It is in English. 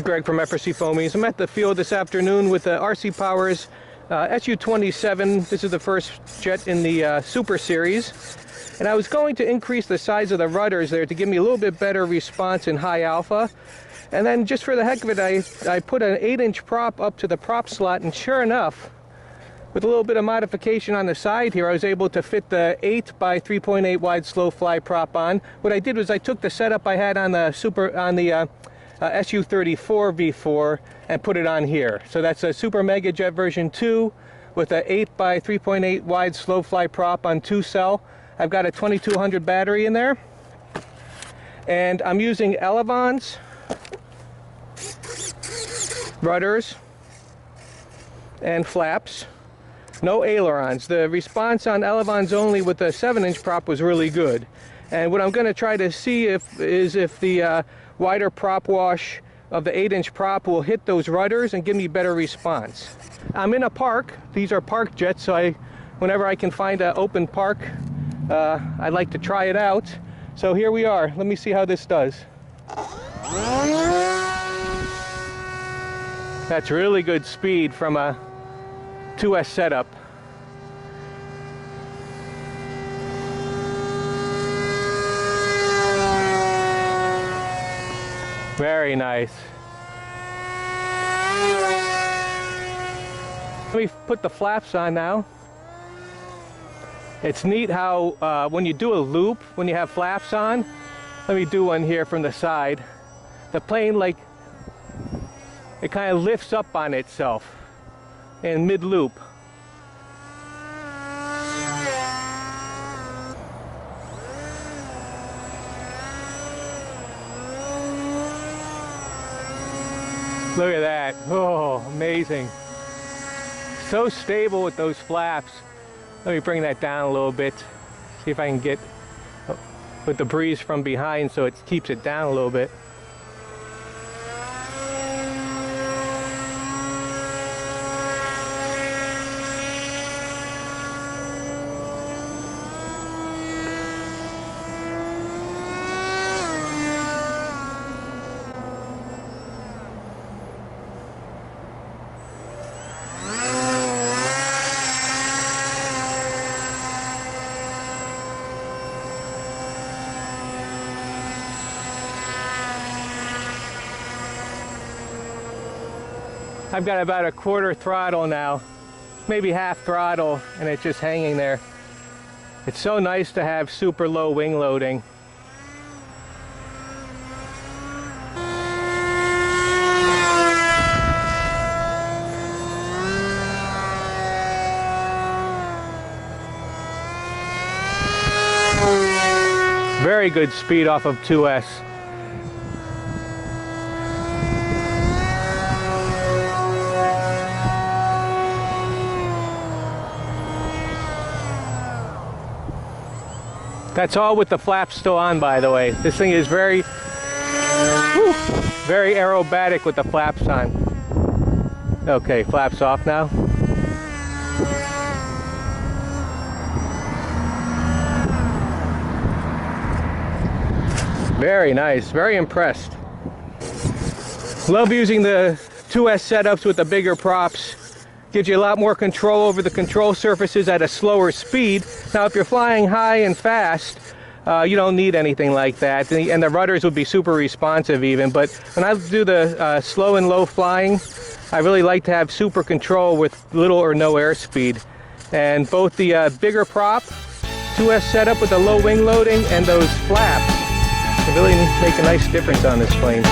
Greg from RCPowers. I'm at the field this afternoon with the RCPowers SU27. This is the first jet in the Super Series. And I was going to increase the size of the rudders there to give me a little bit better response in high alpha. And then just for the heck of it, I put an 8-inch prop up to the prop slot, and sure enough, with a little bit of modification on the side here, I was able to fit the 8 by 3.8 wide slow fly prop on. What I did was I took the setup I had on the SU34 V4 and put it on here. So that's a Super Mega Jet version 2 with a 8 by 3.8 wide slow fly prop on 2-cell. I've got a 2200 battery in there, and I'm using elevons, rudders, and flaps. No ailerons. The response on elevons only with the 7-inch prop was really good. And what I'm going to try to see is if the wider prop wash of the 8-inch prop will hit those rudders and give me better response. I'm in a park. These are park jets, so whenever I can find an open park, I'd like to try it out. So here we are. Let me see how this does. That's really good speed from a 2S setup. Very nice. Let me put the flaps on now. It's neat how when you do a loop, when you have flaps on, let me do one here from the side. The plane, like, it kind of lifts up on itself in mid-loop. Look at that. Oh, amazing. So stable with those flaps. Let me bring that down a little bit. See if I can get with the breeze from behind so it keeps it down a little bit. I've got about a quarter throttle now, maybe half throttle, and it's just hanging there. It's so nice to have super low wing loading. Very good speed off of 2S. That's all with the flaps still on, by the way. This thing is very aerobatic with the flaps on. Okay, flaps off now. Very nice, very impressed. Love using the 2S setups with the bigger props. Gives you a lot more control over the control surfaces at a slower speed. Now, if you're flying high and fast, you don't need anything like that. And the rudders would be super responsive even. But when I do the slow and low flying, I really like to have super control with little or no airspeed. And both the bigger prop, 2S setup with the low wing loading, and those flaps can really make a nice difference on this plane.